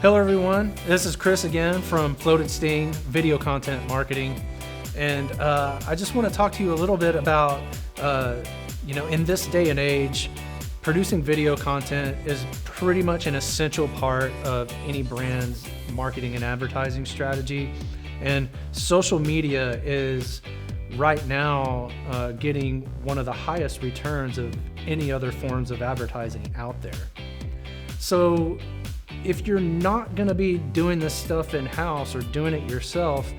Hello everyone, this is Chris again from Botvidson Video Content Marketing, and I just want to talk to you a little bit about, in this day and age, producing video content is pretty much an essential part of any brand's marketing and advertising strategy, and social media is right now getting one of the highest returns of any other forms of advertising out there. So if you're not going to be doing this stuff in-house or doing it yourself,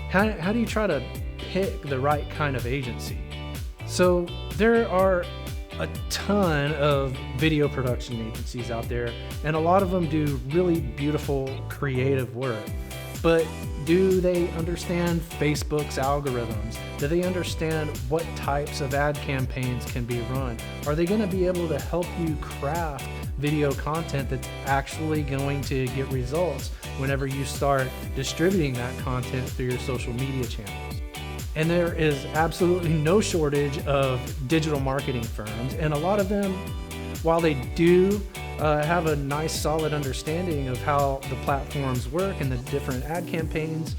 how do you try to pick the right kind of agency? So there are a ton of video production agencies out there, and a lot of them do really beautiful, creative work. But do they understand Facebook's algorithms? Do they understand what types of ad campaigns can be run? Are they going to be able to help you craft video content that's actually going to get results whenever you start distributing that content through your social media channels? And there is absolutely no shortage of digital marketing firms, and a lot of them, while they do have a nice solid understanding of how the platforms work and the different ad campaigns,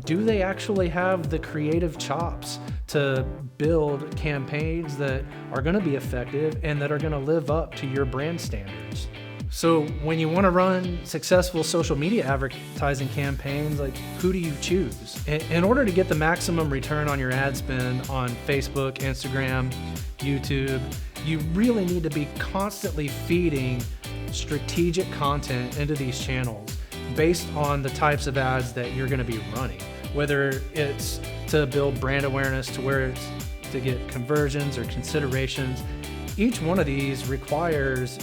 do they actually have the creative chops to build campaigns that are going to be effective and that are going to live up to your brand standards? So when you want to run successful social media advertising campaigns, who do you choose? In order to get the maximum return on your ad spend on Facebook, Instagram, YouTube, you really need to be constantly feeding strategic content into these channels based on the types of ads that you're going to be running, whether it's to build brand awareness, to where it's to get conversions or considerations. Each one of these requires,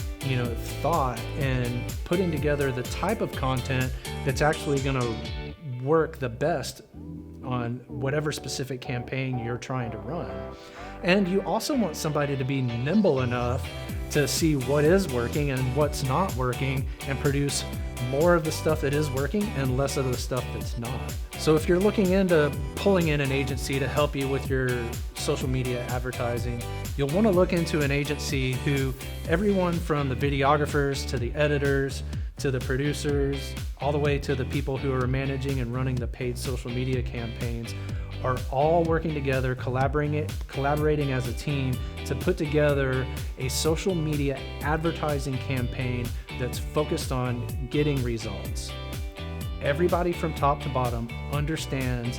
thought and putting together the type of content that's actually going to work the best on whatever specific campaign you're trying to run. And you also want somebody to be nimble enough to see what is working and what's not working and produce more of the stuff that is working and less of the stuff that's not. So if you're looking into pulling in an agency to help you with your social media advertising, you'll want to look into an agency who everyone from the videographers to the editors to the producers, all the way to the people who are managing and running the paid social media campaigns, are all working together, collaborating as a team to put together a social media advertising campaign that's focused on getting results. Everybody from top to bottom understands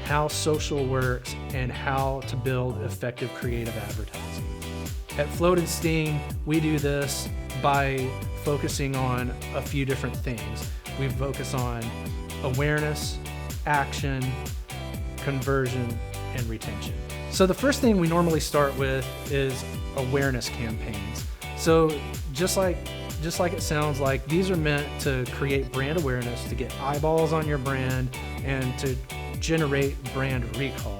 how social works and how to build effective creative advertising. At Float and Sting, we do this by focusing on a few different things. We focus on awareness, action, conversion, and retention. So the first thing we normally start with is awareness campaigns. So just like it sounds like, these are meant to create brand awareness, to get eyeballs on your brand, and to generate brand recall.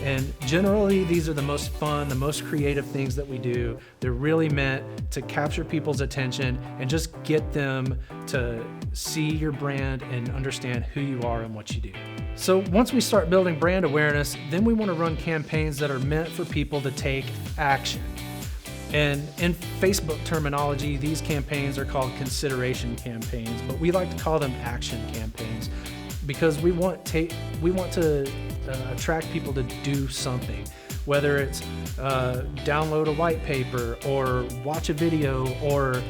And generally, these are the most fun, the most creative things that we do. They're really meant to capture people's attention and just get them to see your brand and understand who you are and what you do. So once we start building brand awareness, then we want to run campaigns that are meant for people to take action. And in Facebook terminology, these campaigns are called consideration campaigns, but we like to call them action campaigns because we want to attract people to do something, whether it's download a white paper or watch a video or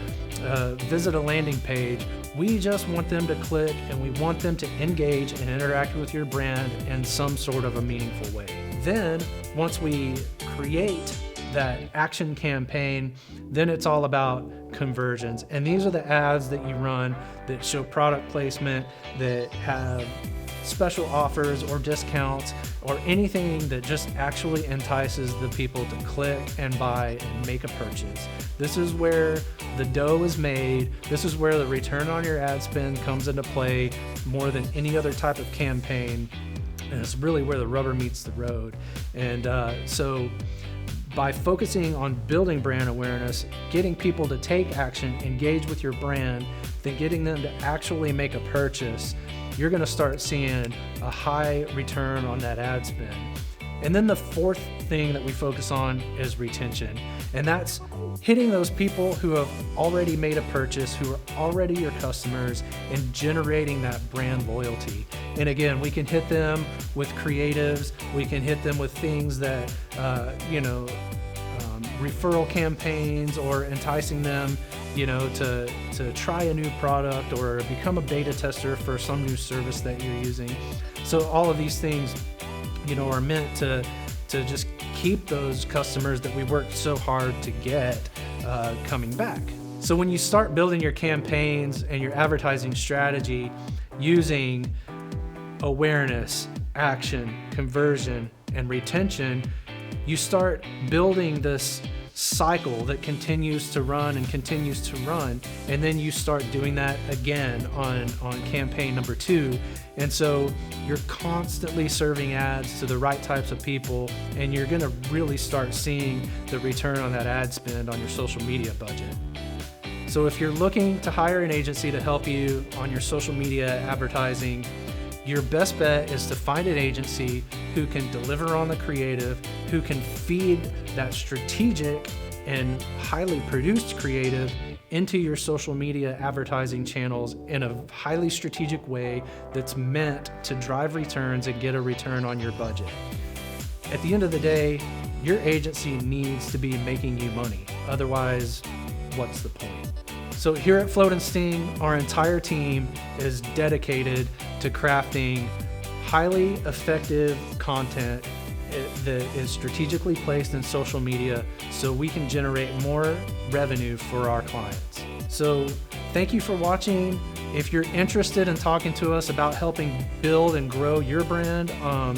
visit a landing page. We just want them to click, and we want them to engage and interact with your brand in some sort of a meaningful way. Then once we create that action campaign, then it's all about conversions. And these are the ads that you run that show product placement, that have special offers or discounts or anything that just actually entices the people to click and buy and make a purchase. This is where the dough is made. This is where the return on your ad spend comes into play more than any other type of campaign. And it's really where the rubber meets the road. And so by focusing on building brand awareness, getting people to take action, engage with your brand, then getting them to actually make a purchase, you're going to start seeing a high return on that ad spend. And then the fourth thing that we focus on is retention. And that's hitting those people who have already made a purchase, who are already your customers, and generating that brand loyalty. And again, we can hit them with creatives. We can hit them with things that, referral campaigns, or enticing them, to try a new product or become a beta tester for some new service that you're using. So all of these things, are meant to just keep those customers that we worked so hard to get coming back. So when you start building your campaigns and your advertising strategy using awareness, action, conversion, and retention, you start building this cycle that continues to run and continues to run. And then you start doing that again on campaign number 2. And so you're constantly serving ads to the right types of people, and you're going to really start seeing the return on that ad spend on your social media budget. So if you're looking to hire an agency to help you on your social media advertising, your best bet is to find an agency who can deliver on the creative, who can feed that strategic and highly produced creative into your social media advertising channels in a highly strategic way that's meant to drive returns and get a return on your budget. At the end of the day, your agency needs to be making you money. Otherwise, what's the point? So here at Float and Sting, our entire team is dedicated to crafting highly effective content that is strategically placed in social media so we can generate more revenue for our clients. So thank you for watching. If you're interested in talking to us about helping build and grow your brand on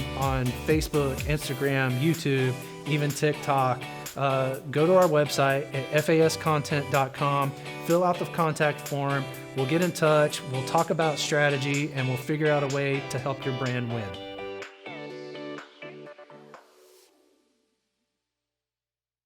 Facebook, Instagram, YouTube, even TikTok, go to our website at fascontent.com, fill out the contact form, we'll get in touch, we'll talk about strategy, and we'll figure out a way to help your brand win.